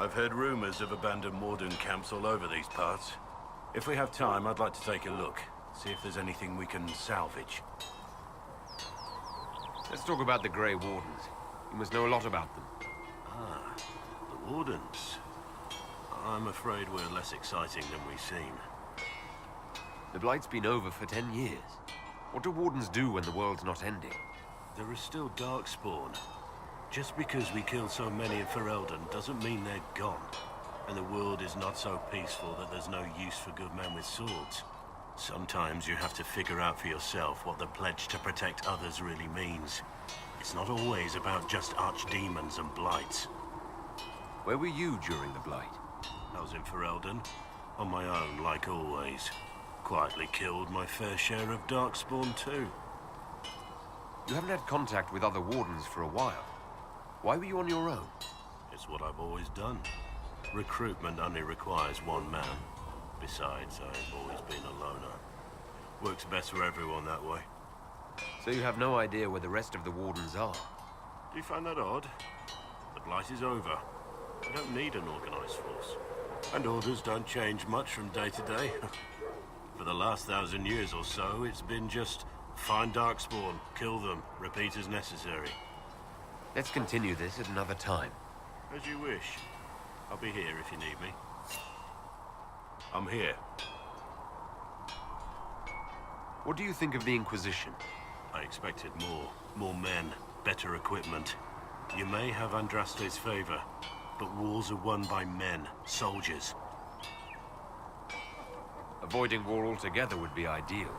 I've heard rumors of abandoned warden camps all over these parts. If we have time, I'd like to take a look. See if there's anything we can salvage. Let's talk about the Grey Wardens. You must know a lot about them. Ah, the Wardens. I'm afraid we're less exciting than we seem. The Blight's been over for 10 years. What do Wardens do when the world's not ending? There is still Darkspawn. Just because we killed so many in Ferelden doesn't mean they're gone. And the world is not so peaceful that there's no use for good men with swords. Sometimes you have to figure out for yourself what the pledge to protect others really means. It's not always about just archdemons and blights. Where were you during the Blight? I was in Ferelden, on my own, like always. Quietly killed my fair share of Darkspawn too. You haven't had contact with other Wardens for a while. Why were you on your own? It's what I've always done. Recruitment only requires one man. Besides, I've always been a loner. Works best for everyone that way. So you have no idea where the rest of the Wardens are? Do you find that odd? The Blight is over. We don't need an organized force. And orders don't change much from day to day. For the last 1,000 years or so, it's been just find Darkspawn, kill them, repeat as necessary. Let's continue this at another time. As you wish. I'll be here if you need me. I'm here. What do you think of the Inquisition? I expected more. More men, better equipment. You may have Andraste's favor, but wars are won by men, soldiers. Avoiding war altogether would be ideal.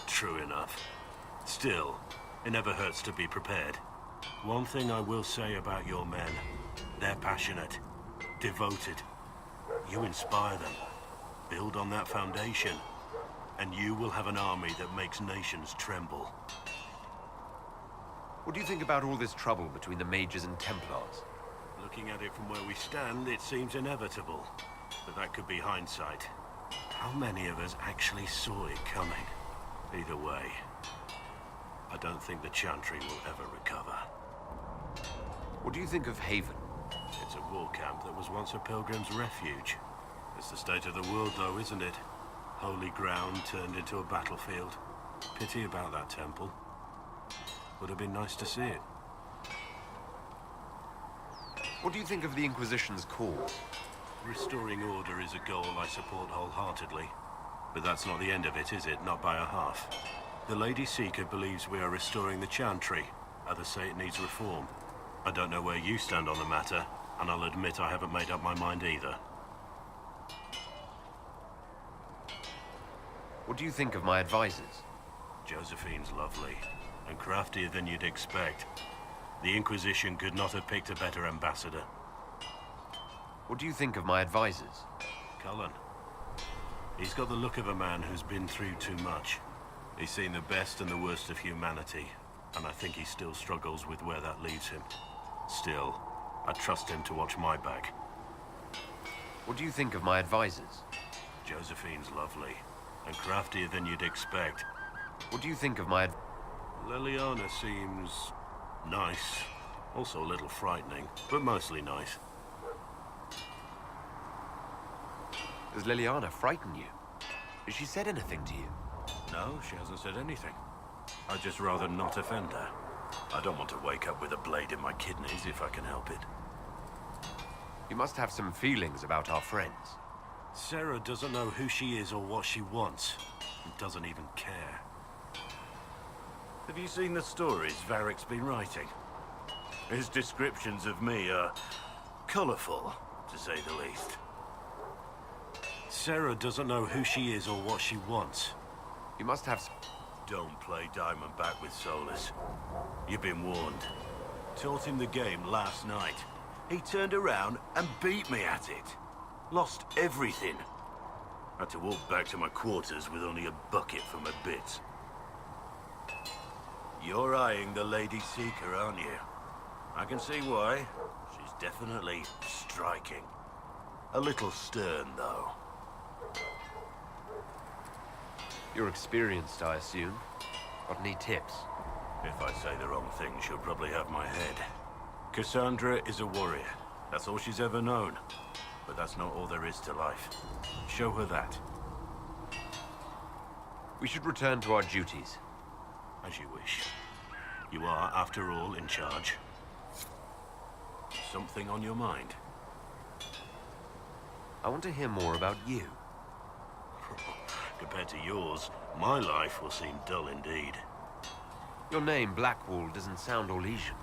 True enough. Still, it never hurts to be prepared. One thing I will say about your men. They're passionate, devoted. You inspire them. Build on that foundation, and you will have an army that makes nations tremble. What do you think about all this trouble between the Mages and Templars? Looking at it from where we stand, it seems inevitable. But that could be hindsight. How many of us actually saw it coming? Either way, I don't think the Chantry will ever recover. What do you think of Haven? It's a war camp that was once a pilgrim's refuge. It's the state of the world, though, isn't it? Holy ground turned into a battlefield. Pity about that temple. Would have been nice to see it. What do you think of the Inquisition's cause? Restoring order is a goal I support wholeheartedly. But that's not the end of it, is it? Not by a half. The Lady Seeker believes we are restoring the Chantry. Others say it needs reform. I don't know where you stand on the matter, and I'll admit I haven't made up my mind either. What do you think of my advisors? Josephine's lovely, and craftier than you'd expect. The Inquisition could not have picked a better ambassador. What do you think of my advisors? Cullen. He's got the look of a man who's been through too much. He's seen the best and the worst of humanity, and I think he still struggles with where that leaves him. Still, I trust him to watch my back. What do you think of my advisors? Josephine's lovely, and craftier than you'd expect. What do you think of my Leliana seems nice. Also a little frightening, but mostly nice. Does Leliana frighten you? Has she said anything to you? No, she hasn't said anything. I'd just rather not offend her. I don't want to wake up with a blade in my kidneys if I can help it. You must have some feelings about our friends. Sarah doesn't know who she is or what she wants, and doesn't even care. Have you seen the stories Varric's been writing? His descriptions of me are colourful, to say the least. Sarah doesn't know who she is or what she wants. You must have Don't play Diamondback with Solus. You've been warned. Taught him the game last night. He turned around and beat me at it. Lost everything. Had to walk back to my quarters with only a bucket for my bits. You're eyeing the Lady Seeker, aren't you? I can see why. She's definitely striking. A little stern, though. You're experienced, I assume. Got any tips? If I say the wrong thing, she'll probably have my head. Cassandra is a warrior. That's all she's ever known. But that's not all there is to life. Show her that. We should return to our duties. As you wish. You are, after all, in charge. Something on your mind? I want to hear more about you. Compared to yours, my life will seem dull indeed. Your name, Blackwall, doesn't sound Orlesian.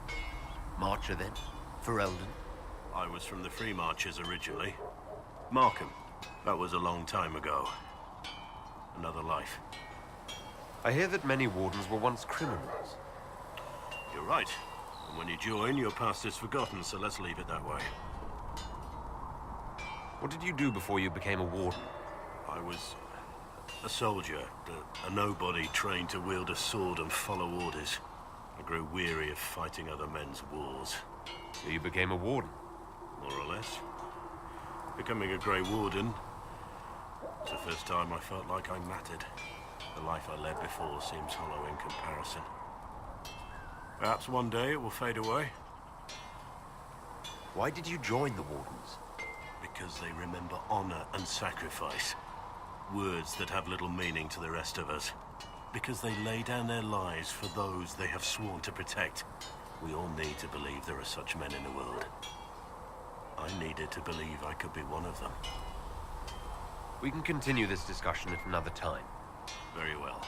Marcher, then? Ferelden? I was from the Free Marchers originally. Markham. That was a long time ago. Another life. I hear that many wardens were once criminals. You're right. And when you join, your past is forgotten, so let's leave it that way. What did you do before you became a warden? I was a soldier, a nobody trained to wield a sword and follow orders. I grew weary of fighting other men's wars. So you became a warden? More or less. Becoming a Grey Warden was the first time I felt like I mattered. The life I led before seems hollow in comparison. Perhaps one day it will fade away. Why did you join the Wardens? Because they remember honor and sacrifice. Words that have little meaning to the rest of us. Because they lay down their lives for those they have sworn to protect. We all need to believe there are such men in the world. I needed to believe I could be one of them. We can continue this discussion at another time. Very well.